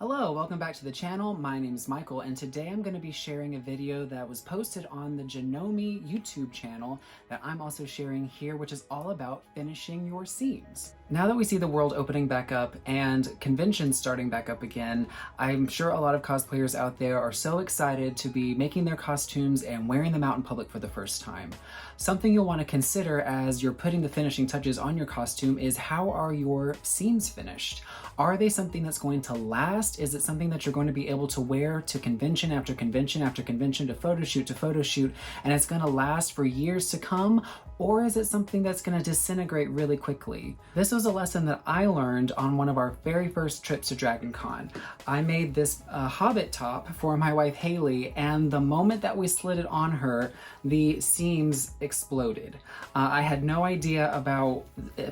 Hello, welcome back to the channel. My name is Michael, and today I'm going to be sharing a video that was posted on the Janome YouTube channel that I'm also sharing here, which is all about finishing your seams. Now that we see the world opening back up and conventions starting back up again, I'm sure a lot of cosplayers out there are so excited to be making their costumes and wearing them out in public for the first time. Something you'll want to consider as you're putting the finishing touches on your costume is, how are your seams finished? Are they something that's going to last? Is it something that you're going to be able to wear to convention after convention after convention, to photo shoot, and it's going to last for years to come? Or is it something that's going to disintegrate really quickly? This was a lesson that I learned on one of our very first trips to Dragon Con. I made this Hobbit top for my wife Haley, and the moment that we slid it on her, the seams exploded. I had no idea about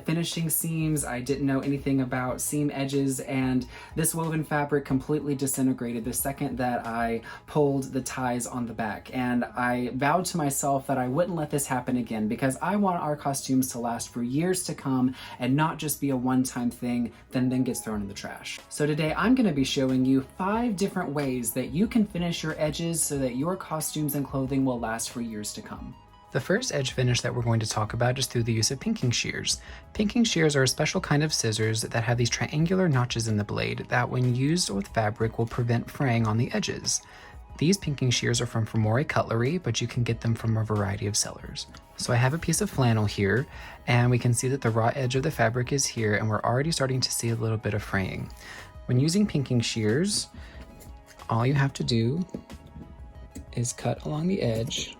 finishing seams. I didn't know anything about seam edges, and this woven fabric completely disintegrated the second that I pulled the ties on the back. And I vowed to myself that I wouldn't let this happen again, because I want our costumes to last for years to come and not just be a one-time thing that then gets thrown in the trash. So today I'm going to be showing you 5 different ways that you can finish your edges so that your costumes and clothing will last for years to come. The first edge finish that we're going to talk about is through the use of pinking shears. Pinking shears are a special kind of scissors that have these triangular notches in the blade that, when used with fabric, will prevent fraying on the edges. These pinking shears are from Famore Cutlery, but you can get them from a variety of sellers. So I have a piece of flannel here, and we can see that the raw edge of the fabric is here, and we're already starting to see a little bit of fraying. When using pinking shears, all you have to do is cut along the edge.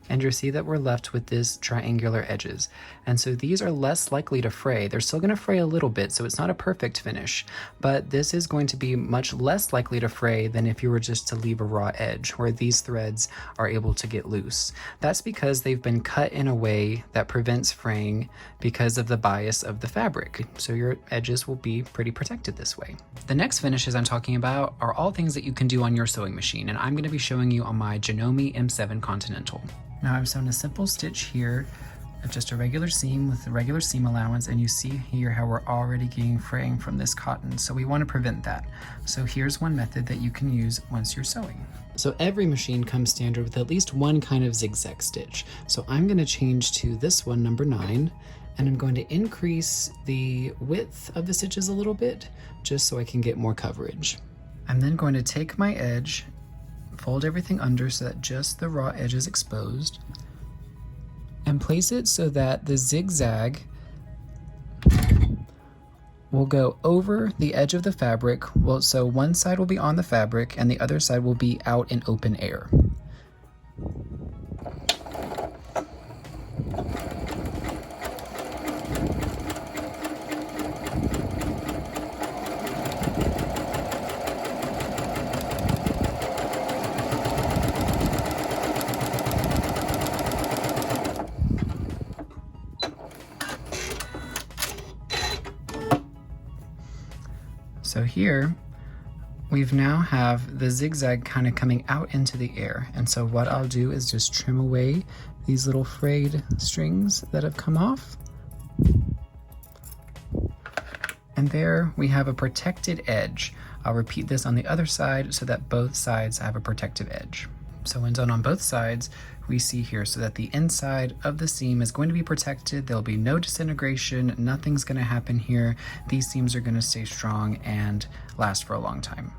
And you'll see that we're left with this triangular edges. And so these are less likely to fray. They're still going to fray a little bit, so it's not a perfect finish, but this is going to be much less likely to fray than if you were just to leave a raw edge, where these threads are able to get loose. That's because they've been cut in a way that prevents fraying because of the bias of the fabric. So your edges will be pretty protected this way. The next finishes I'm talking about are all things that you can do on your sewing machine, and I'm going to be showing you on my Janome M7 Continental. Now I've sewn a simple stitch here of just a regular seam with a regular seam allowance, and you see here how we're already getting fraying from this cotton, so we want to prevent that. So here's one method that you can use once you're sewing. So every machine comes standard with at least one kind of zigzag stitch. So I'm going to change to this one, number 9, and I'm going to increase the width of the stitches a little bit just so I can get more coverage. I'm then going to take my edge, fold everything under so that just the raw edge is exposed, and place it so that the zigzag will go over the edge of the fabric. So one side will be on the fabric and the other side will be out in open air. So here, we've now have the zigzag kind of coming out into the air. And so what I'll do is just trim away these little frayed strings that have come off. And there we have a protected edge. I'll repeat this on the other side so that both sides have a protective edge. So when done on both sides, we see here so that the inside of the seam is going to be protected. There'll be no disintegration. Nothing's going to happen here. These seams are going to stay strong and last for a long time.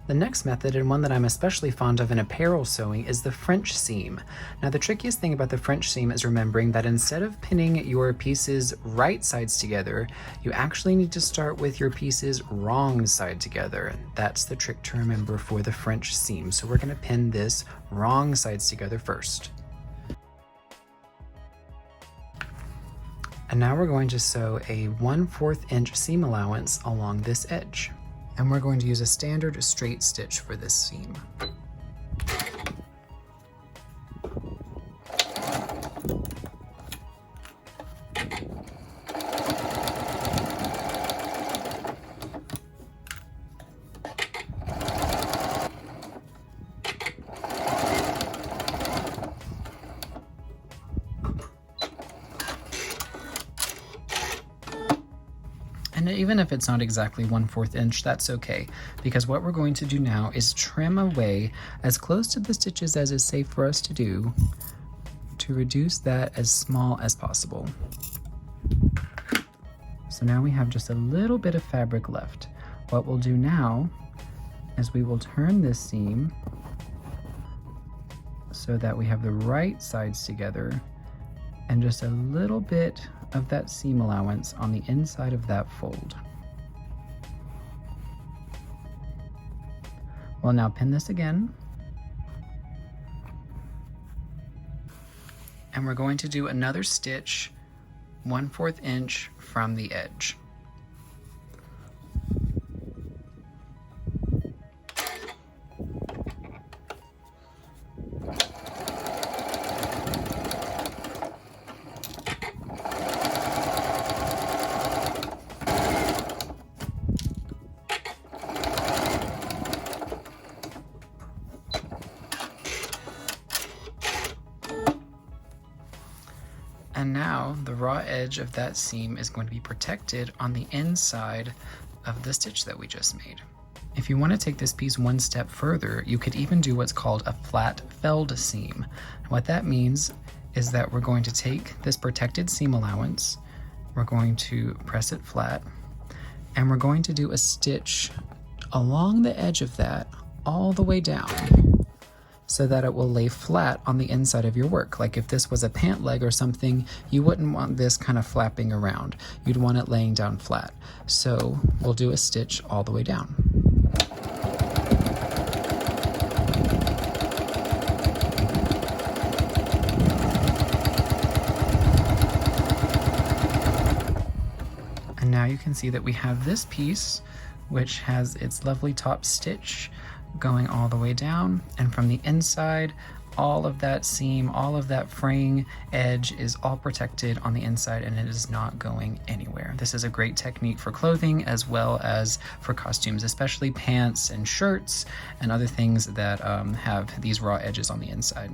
The next method, and one that I'm especially fond of in apparel sewing, is the French seam. Now, the trickiest thing about the French seam is remembering that instead of pinning your pieces right sides together, you actually need to start with your pieces wrong side together. That's the trick to remember for the French seam. So we're going to pin this wrong sides together first. And now we're going to sew a 1/4 inch seam allowance along this edge. And we're going to use a standard straight stitch for this seam. And even if it's not exactly 1/4 inch, that's okay, because what we're going to do now is trim away as close to the stitches as is safe for us to do to reduce that as small as possible. So now we have just a little bit of fabric left. What we'll do now is we will turn this seam so that we have the right sides together and just a little bit of that seam allowance on the inside of that fold. We'll now pin this again. And we're going to do another stitch 1/4 inch from the edge. And now the raw edge of that seam is going to be protected on the inside of the stitch that we just made. If you want to take this piece one step further, you could even do what's called a flat felled seam. What that means is that we're going to take this protected seam allowance, we're going to press it flat, and we're going to do a stitch along the edge of that all the way down, so that it will lay flat on the inside of your work. Like if this was a pant leg or something, you wouldn't want this kind of flapping around. You'd want it laying down flat. So we'll do a stitch all the way down. And now you can see that we have this piece, which has its lovely top stitch going all the way down, and from the inside, all of that seam, all of that fraying edge is all protected on the inside, and it is not going anywhere. This is a great technique for clothing as well as for costumes, especially pants and shirts and other things that have these raw edges on the inside.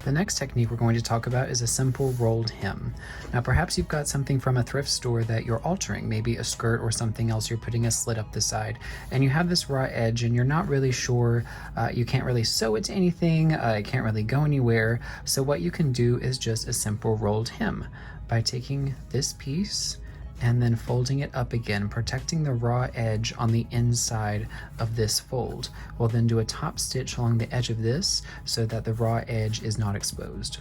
The next technique we're going to talk about is a simple rolled hem. Now perhaps you've got something from a thrift store that you're altering, maybe a skirt or something else, you're putting a slit up the side, and you have this raw edge and you're not really sure, you can't really sew it to anything, it can't really go anywhere. So what you can do is just a simple rolled hem by taking this piece and then folding it up again, protecting the raw edge on the inside of this fold. We'll then do a top stitch along the edge of this so that the raw edge is not exposed.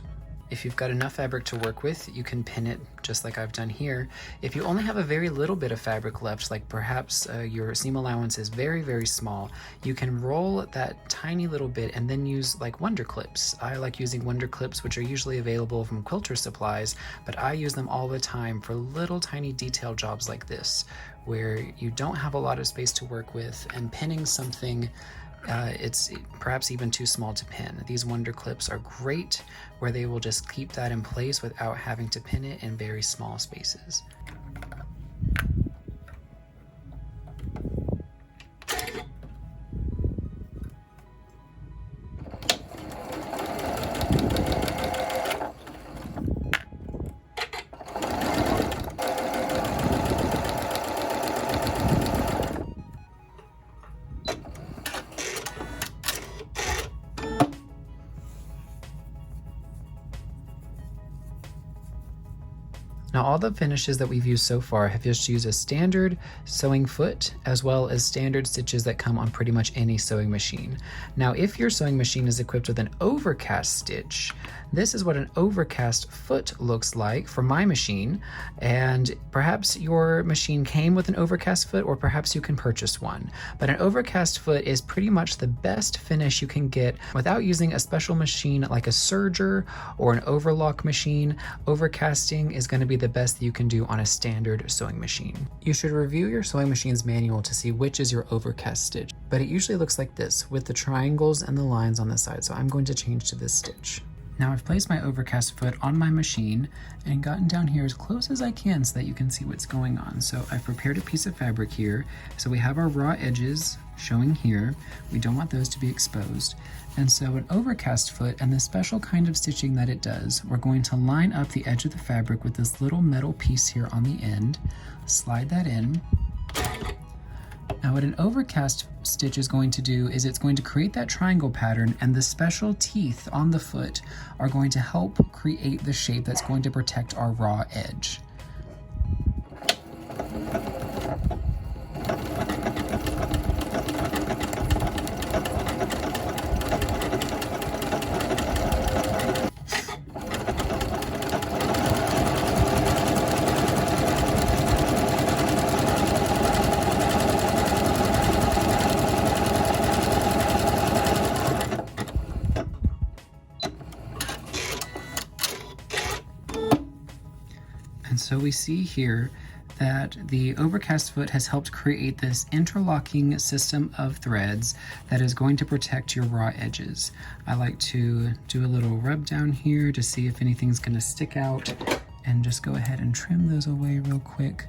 If you've got enough fabric to work with, you can pin it just like I've done here. If you only have a very little bit of fabric left, like perhaps your seam allowance is very, very small, you can roll that tiny little bit and then use like Wonder Clips. I like using Wonder Clips, which are usually available from quilter supplies, but I use them all the time for little tiny detail jobs like this, where you don't have a lot of space to work with, and pinning something it's perhaps even too small to pin. These Wonder Clips are great where they will just keep that in place without having to pin it in very small spaces. Now all the finishes that we've used so far have just used a standard sewing foot as well as standard stitches that come on pretty much any sewing machine. Now if your sewing machine is equipped with an overcast stitch, this is what an overcast foot looks like for my machine, and perhaps your machine came with an overcast foot, or perhaps you can purchase one. But an overcast foot is pretty much the best finish you can get without using a special machine like a serger or an overlock machine. Overcasting is going to be the best that you can do on a standard sewing machine. You should review your sewing machine's manual to see which is your overcast stitch, but it usually looks like this with the triangles and the lines on the side, so I'm going to change to this stitch. Now I've placed my overcast foot on my machine and gotten down here as close as I can so that you can see what's going on. So I've prepared a piece of fabric here. So we have our raw edges showing here. We don't want those to be exposed. And so an overcast foot and the special kind of stitching that it does, we're going to line up the edge of the fabric with this little metal piece here on the end, slide that in, Now what an overcast stitch is going to do is it's going to create that triangle pattern, and the special teeth on the foot are going to help create the shape that's going to protect our raw edge. And so we see here that the overcast foot has helped create this interlocking system of threads that is going to protect your raw edges. I like to do a little rub down here to see if anything's going to stick out, and just go ahead and trim those away real quick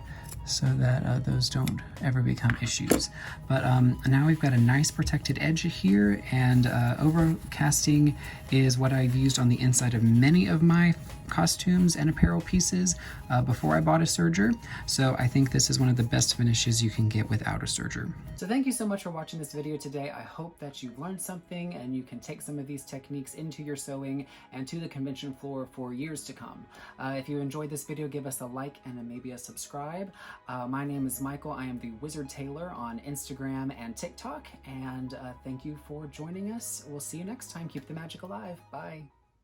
so that those don't ever become issues. But now we've got a nice protected edge here, and overcasting is what I've used on the inside of many of my costumes and apparel pieces before I bought a serger. So I think this is one of the best finishes you can get without a serger. So thank you so much for watching this video today. I hope that you learned something and you can take some of these techniques into your sewing and to the convention floor for years to come. If you enjoyed this video, give us a like and maybe a subscribe. My name is Michael. I am the Wizard Tailor on Instagram and TikTok, and thank you for joining us. We'll see you next time. Keep the magic alive. Bye.